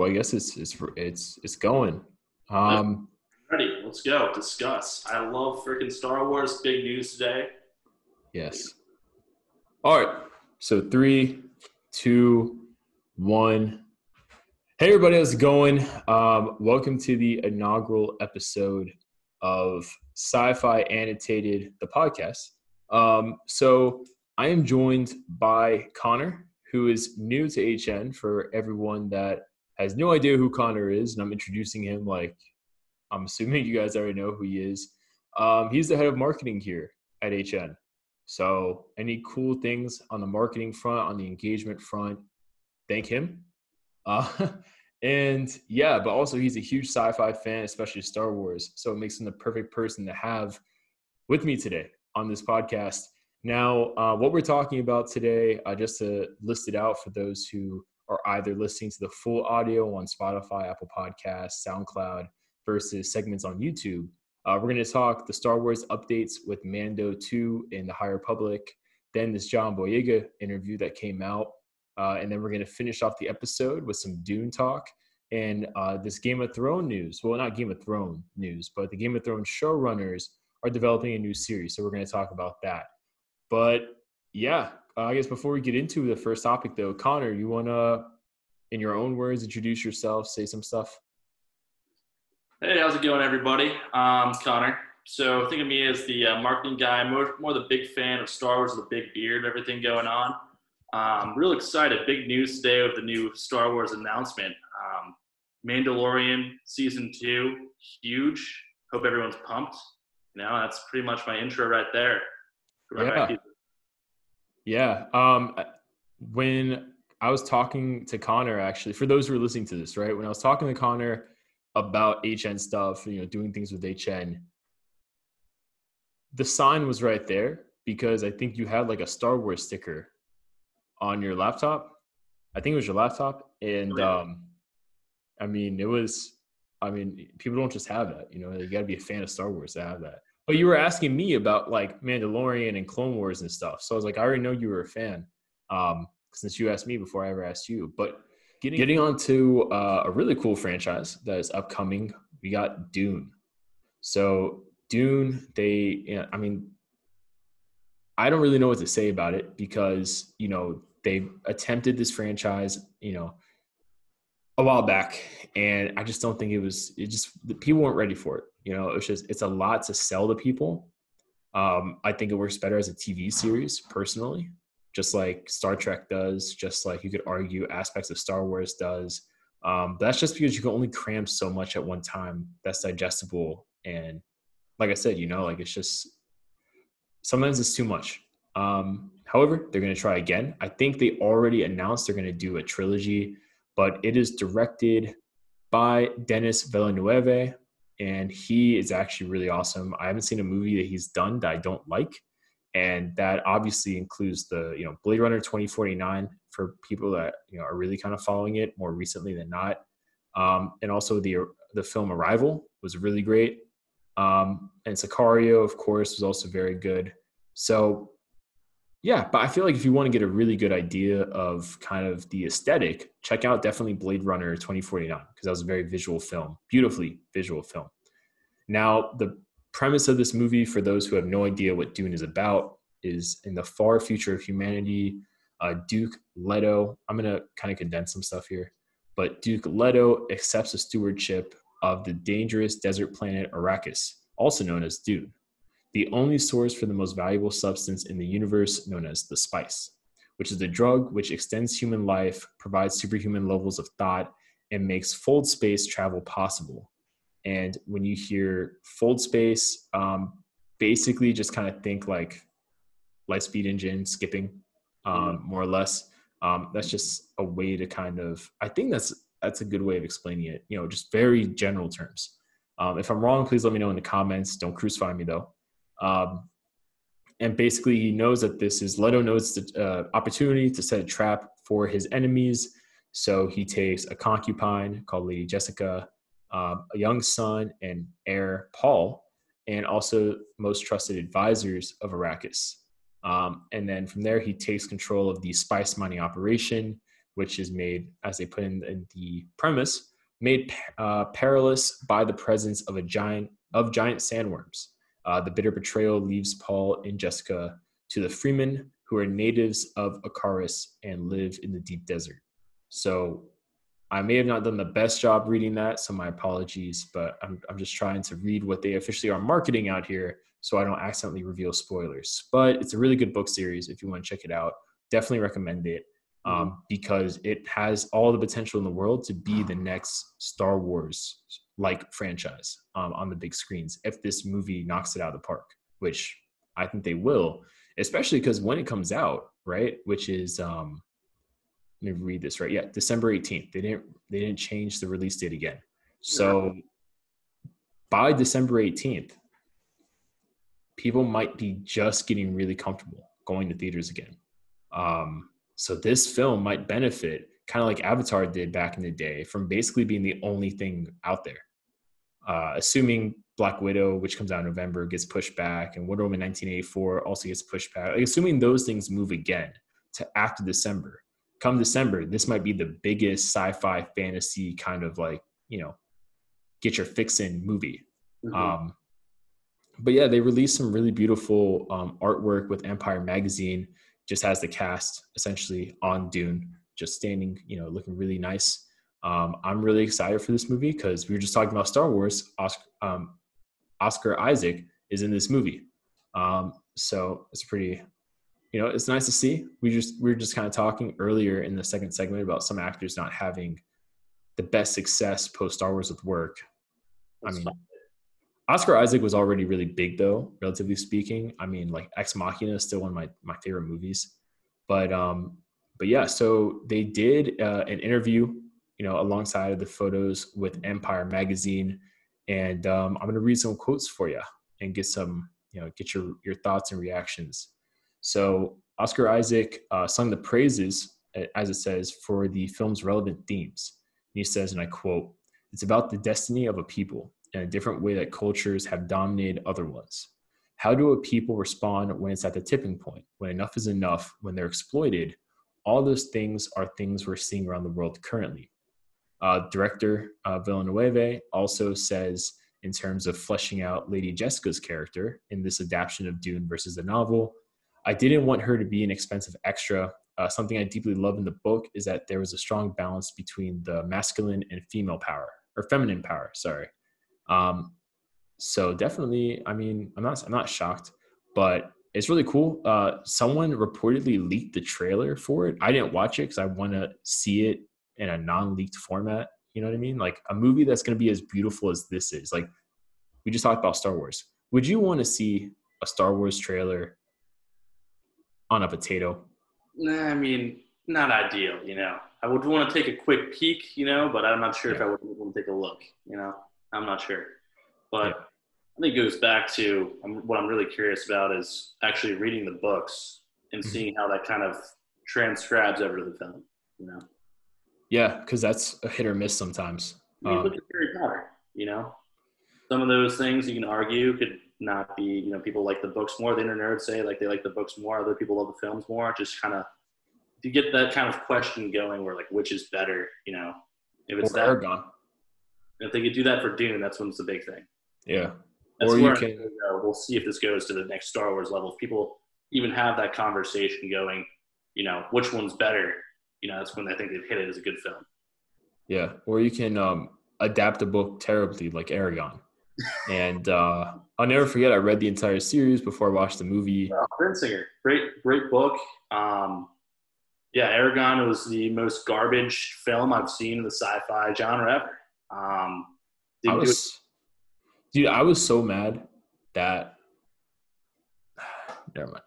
Well, I guess it's going. Yep. Um, Ready? Let's go. Discuss. I love freaking Star Wars. Big news today. yes. All right. So 3, 2, 1. Hey everybody, how's it going? Welcome to the inaugural episode of Sci-Fi Annotated, the podcast. So I am joined by Connor, who is new to HN for everyone that has no idea who Connor is, and I'm introducing him like I'm assuming you guys already know who he is. He's the head of marketing here at HN. So any cool things on the marketing front, on the engagement front, thank him. Uh, and yeah, but also he's a huge sci-fi fan, especially Star Wars. So it makes him the perfect person to have with me today on this podcast. Now, what we're talking about today, just to list it out for those who are either listening to the full audio on Spotify, Apple Podcasts, SoundCloud, versus segments on YouTube. We're going to talk the Star Wars updates with Mando 2 in the High Republic, then this John Boyega interview that came out, and then we're going to finish off the episode with some Dune talk and this Game of Thrones news. Well, not Game of Thrones news, but the Game of Thrones showrunners are developing a new series. So we're going to talk about that. But yeah, I guess before we get into the first topic, though, Connor, you want to, in your own words, introduce yourself, say some stuff? Hey, how's it going, everybody? Connor. So think of me as the marketing guy, more the big fan of Star Wars, the big beard, everything going on. Real excited. Big news today with the new Star Wars announcement. Mandalorian Season 2, huge. Hope everyone's pumped. That's pretty much my intro right there. Yeah. Yeah. When I was talking to Connor, actually, for those who are listening to this, right? When I was talking to Connor about HN stuff, doing things with HN, the sign was right there because I think you had like a Star Wars sticker on your laptop. I think it was your laptop. And people don't just have that, you got to be a fan of Star Wars to have that. But you were asking me about like Mandalorian and Clone Wars and stuff. So I was like, I already know you were a fan since you asked me before I ever asked you. But getting on to a really cool franchise that is upcoming, we got Dune. So Dune, I don't really know what to say about it because, they attempted this franchise, a while back, and I just don't think the people weren't ready for it. It's a lot to sell to people. I think it works better as a TV series personally, just like Star Trek does, just like you could argue aspects of Star Wars does. But that's just because you can only cram so much at one time that's digestible. And like I said, it's just, sometimes it's too much. However, they're going to try again. I think they already announced they're going to do a trilogy, but it is directed by Denis Villeneuve, and he is actually really awesome. I haven't seen a movie that he's done that I don't like, and that obviously includes the Blade Runner 2049 for people that are really kind of following it more recently than not, and also the film Arrival was really great, and Sicario, of course, was also very good. So yeah, but I feel like if you want to get a really good idea of kind of the aesthetic, check out definitely Blade Runner 2049 because that was a very visual film, beautifully visual film. Now, the premise of this movie, for those who have no idea what Dune is about, is in the far future of humanity, Duke Leto, I'm going to kind of condense some stuff here, but Duke Leto accepts a stewardship of the dangerous desert planet Arrakis, also known as Dune, the only source for the most valuable substance in the universe, known as the spice, which is the drug which extends human life, provides superhuman levels of thought, and makes fold space travel possible. And when you hear fold space, basically just kind of think like light speed engine skipping, more or less. That's just a way to kind of, I think that's a good way of explaining it, just very general terms. If I'm wrong, please let me know in the comments. Don't crucify me though. And basically he knows that Leto knows the opportunity to set a trap for his enemies. So he takes a concubine called Lady Jessica, a young son and heir, Paul, and also most trusted advisors of Arrakis. And then from there, he takes control of the spice mining operation, which is made, as they put in the premise, made perilous by the presence of giant sandworms. The bitter betrayal leaves Paul and Jessica to the Freemen, who are natives of Akaris and live in the deep desert. So I may have not done the best job reading that, so my apologies, but I'm just trying to read what they officially are marketing out here so I don't accidentally reveal spoilers. But it's a really good book series if you want to check it out. Definitely recommend it because it has all the potential in the world to be the next Star Wars like franchise on the big screens if this movie knocks it out of the park, which I think they will, especially because when it comes out, right, which is let me read this right. Yeah, December 18th. They didn't change the release date again. So by December 18th, people might be just getting really comfortable going to theaters again. So this film might benefit, kind of like Avatar did back in the day, from basically being the only thing out there. Assuming Black Widow, which comes out in November, gets pushed back, and Wonder Woman 1984 also gets pushed back. Like, assuming those things move again to after December. Come December, this might be the biggest sci-fi fantasy kind of like, get your fix in movie. But yeah, they released some really beautiful artwork with Empire Magazine. Just has the cast essentially on Dune, just standing, looking really nice. I'm really excited for this movie because we were just talking about Star Wars. Oscar Isaac is in this movie. So it's pretty, it's nice to see. We were just kind of talking earlier in the second segment about some actors not having the best success post Star Wars with work. Oscar Isaac was already really big though, relatively speaking. I mean, like Ex Machina is still one of my favorite movies. But yeah, so they did an interview, alongside of the photos with Empire Magazine. And I'm going to read some quotes for you and get some, get your thoughts and reactions. So Oscar Isaac sung the praises, as it says, for the film's relevant themes. And he says, and I quote, "It's about the destiny of a people in a different way that cultures have dominated other ones. How do a people respond when it's at the tipping point, when enough is enough, when they're exploited? All those things are things we're seeing around the world currently." Director Villeneuve also says, in terms of fleshing out Lady Jessica's character in this adaptation of Dune versus the novel, "I didn't want her to be an expensive extra. Something I deeply love in the book is that there was a strong balance between the masculine and female power, or feminine power, sorry. So definitely, I mean, I'm not shocked, but it's really cool. Someone reportedly leaked the trailer for it. I didn't watch it because I want to see it in a non-leaked format. You know what I mean? Like a movie that's going to be as beautiful as this is. Like we just talked about Star Wars. Would you want to see a Star Wars trailer on a potato? Nah, I mean, not ideal, I would want to take a quick peek, but I'm not sure if I would want to take a look, I'm not sure. But I think it goes back to what I'm really curious about is actually reading the books and seeing how that kind of transcribes over to the film, Yeah, because that's a hit or miss sometimes. I mean, look at Harry Potter, some of those things you can argue could not be, people like the books more. The inner nerds say like they like the books more. Other people love the films more. Just kind of to get that kind of question going where like which is better, if it's that. Aragon. If they could do that for Dune, that's when it's the big thing. Yeah. That's where we'll see if this goes to the next Star Wars level. If people even have that conversation going, which one's better, that's when I think they've hit it as a good film. Yeah. Or you can adapt a book terribly like Aragon. And I'll never forget, I read the entire series before I watched the movie. Prinsinger, great book. Aragon was the most garbage film I've seen in the sci-fi genre ever. I was so mad that never mind.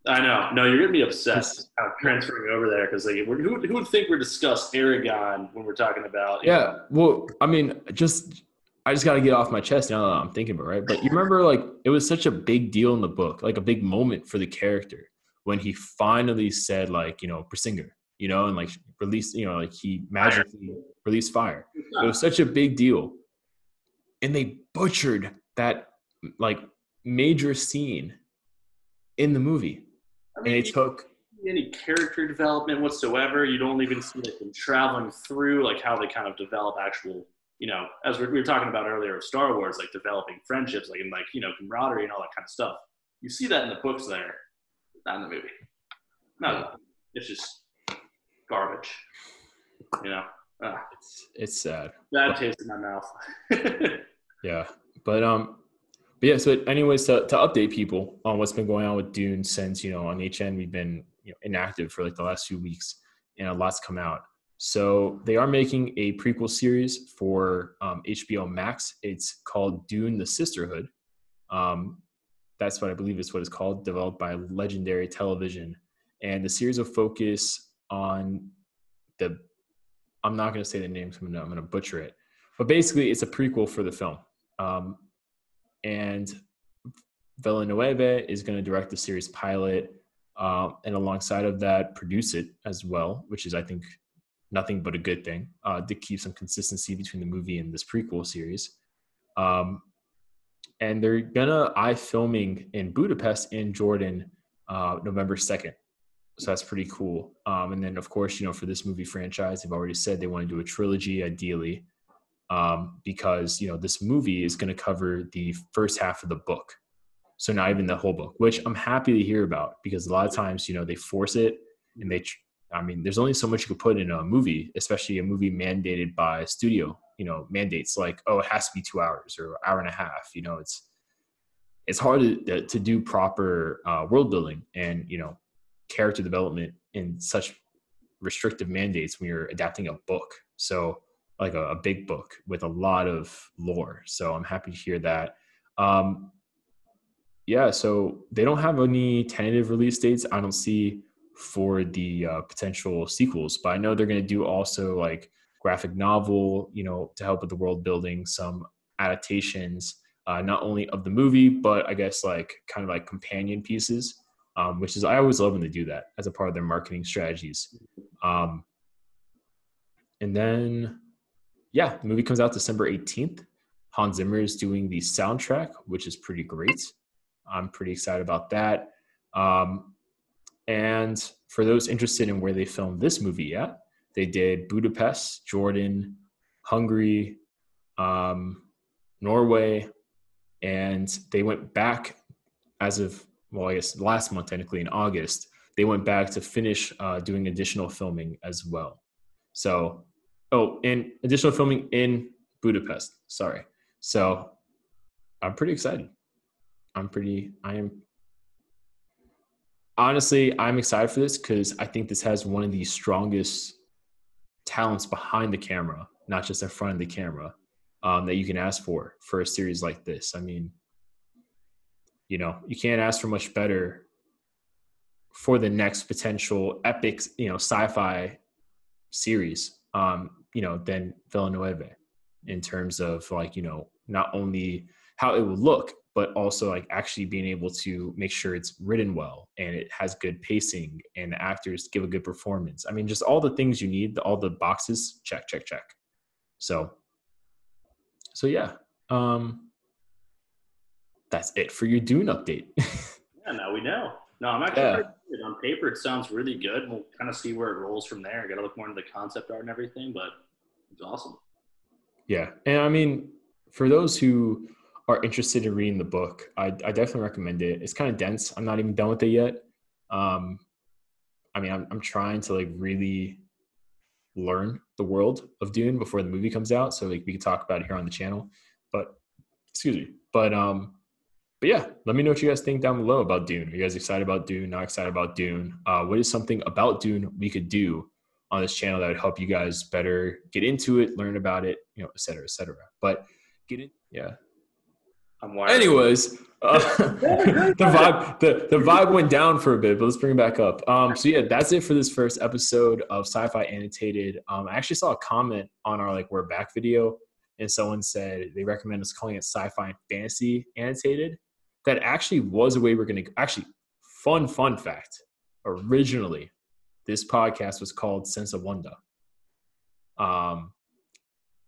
I know. No, you're gonna be upset kind of transferring over there because like, who would think we're discussing Aragon when we're talking about? Well, I mean, I just got to get off my chest now that I'm thinking about it, right? But you remember, like, it was such a big deal in the book, like a big moment for the character when he finally said, like, Pursinger, and like released, like he magically released fire. It was such a big deal, and they butchered that like major scene in the movie. I mean, and it took any character development whatsoever. You don't even see like them traveling through like how they kind of develop actual, as we were talking about earlier with Star Wars, like developing friendships, like in like camaraderie and all that kind of stuff. You see that in the books there, not in the movie. No, it's just garbage. It's sad. Bad taste in my mouth. Yeah, but yeah. So, anyways, to update people on what's been going on with Dune since on HN we've been inactive for like the last few weeks, and a lot's come out. So they are making a prequel series for HBO Max. It's called Dune: The Sisterhood. That's what I believe is what it's called, developed by Legendary Television, and the series will focus on the. I'm not going to say the names. I'm going to butcher it, but basically, it's a prequel for the film. And Villeneuve is going to direct the series pilot, and alongside of that, produce it as well, which is, I think, nothing but a good thing to keep some consistency between the movie and this prequel series. And they're gonna filming in Budapest and Jordan November 2nd. So that's pretty cool. And then, of course, for this movie franchise, they've already said they want to do a trilogy, ideally, because this movie is going to cover the first half of the book, so not even the whole book, which I'm happy to hear about, because a lot of times they force it, and there's only so much you could put in a movie, especially a movie mandated by studio mandates, like, oh, it has to be 2 hours or hour and a half. It's hard to do proper world building and character development in such restrictive mandates when you're adapting a book. So like a big book with a lot of lore. So I'm happy to hear that. Yeah, so they don't have any tentative release dates, I don't see, for the potential sequels, but I know they're going to do also like graphic novel, to help with the world building, some adaptations, not only of the movie, but I guess like kind of like companion pieces, which is, I always love when they do that as a part of their marketing strategies. And then, yeah, the movie comes out December 18th. Hans Zimmer is doing the soundtrack, which is pretty great. I'm pretty excited about that. And for those interested in where they filmed this movie at, they did Budapest, Jordan, Hungary, Norway, and they went back as of, well, I guess last month, technically in August, they went back to finish doing additional filming as well. So, and additional filming in Budapest, sorry. So I'm pretty excited. Honestly, I'm excited for this because I think this has one of the strongest talents behind the camera, not just in front of the camera, that you can ask for a series like this. I mean, you can't ask for much better for the next potential epic, sci-fi series, than Villeneuve, in terms of like, not only how it would look, but also like actually being able to make sure it's written well and it has good pacing and the actors give a good performance. I mean, just all the things you need, all the boxes, check. So yeah, that's it for your Dune update. Yeah, now we know. No, I'm actually pretty good. On paper, it sounds really good. We'll kind of see where it rolls from there. I got to look more into the concept art and everything, but it's awesome. Yeah. And I mean, for those who are interested in reading the book, I definitely recommend it. It's kind of dense. I'm not even done with it yet. I mean, I'm trying to like really learn the world of Dune before the movie comes out, so like we can talk about it here on the channel. But excuse me. But yeah, let me know what you guys think down below about Dune. Are you guys excited about Dune? Not excited about Dune? What is something about Dune we could do on this channel that would help you guys better get into it, learn about it, et cetera, et cetera. But yeah. I'm wired. Anyways, the vibe went down for a bit, but let's bring it back up. So yeah, that's it for this first episode of Sci-Fi Annotated. I actually saw a comment on our like We're Back video, and someone said they recommend us calling it Sci-Fi and Fantasy Annotated. That actually was a way we're going to actually fun fact. Originally, this podcast was called Sense of Wonder.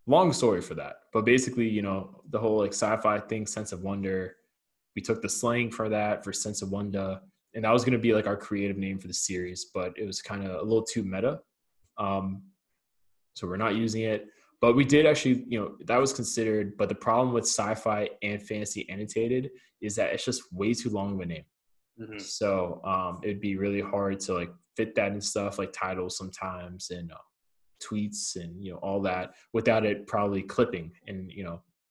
Long story for that, but basically, the whole like sci-fi thing, sense of wonder, we took the slang for that, for sense of wonder, And that was going to be like our creative name for the series, but it was kind of a little too meta. So we're not using it. But we did actually, that was considered. But the problem with Sci-Fi and Fantasy Annotated is that it's just way too long of a name. Mm-hmm. So it'd be really hard to like fit that in stuff like titles sometimes and tweets and all that without it probably clipping, and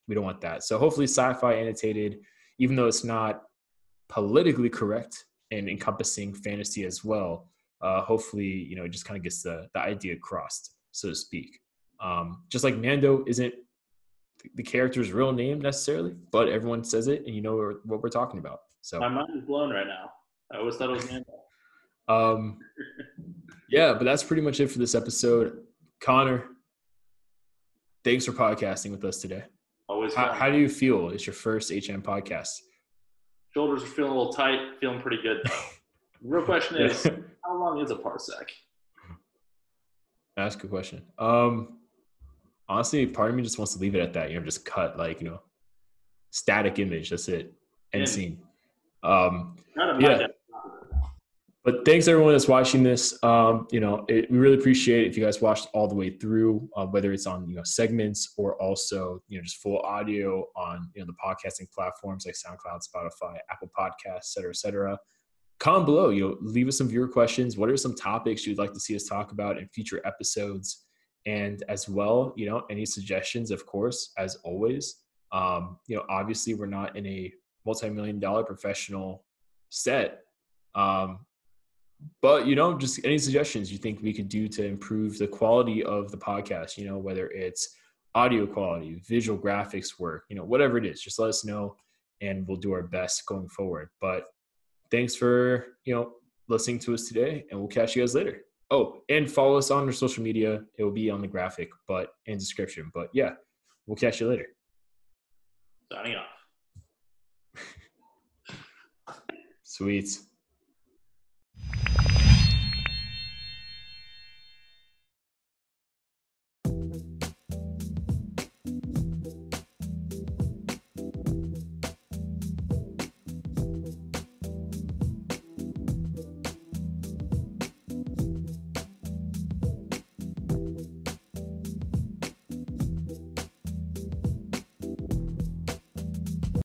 we don't want that. So hopefully Sci-Fi Annotated, even though it's not politically correct and encompassing fantasy as well, hopefully it just kind of gets the idea across, so to speak. Just like Mando isn't the character's real name necessarily, but everyone says it and what we're talking about. So my mind is blown right now. I always thought it was Mando. Yeah, but that's pretty much it for this episode. Connor, thanks for podcasting with us today. Always how do you feel? It's your first HM podcast. Shoulders are feeling a little tight, feeling pretty good though. The real question is, how long is a parsec? That's a good question. Honestly, part of me just wants to leave it at that. Just cut static image. That's it. End scene. Yeah. But thanks everyone that's watching this. We really appreciate it if you guys watched all the way through, whether it's on segments or also just full audio on the podcasting platforms like SoundCloud, Spotify, Apple Podcasts, et cetera, et cetera. Comment below. Leave us some viewer questions. What are some topics you'd like to see us talk about in future episodes? And as well, any suggestions, of course, as always. Obviously we're not in a multi-million-dollar professional set. But, just any suggestions you think we could do to improve the quality of the podcast, whether it's audio quality, visual graphics work, whatever it is, just let us know and we'll do our best going forward. But thanks for, listening to us today, and we'll catch you guys later. Oh, and follow us on our social media. It will be on the graphic and description. But yeah, we'll catch you later. Signing off. Sweet.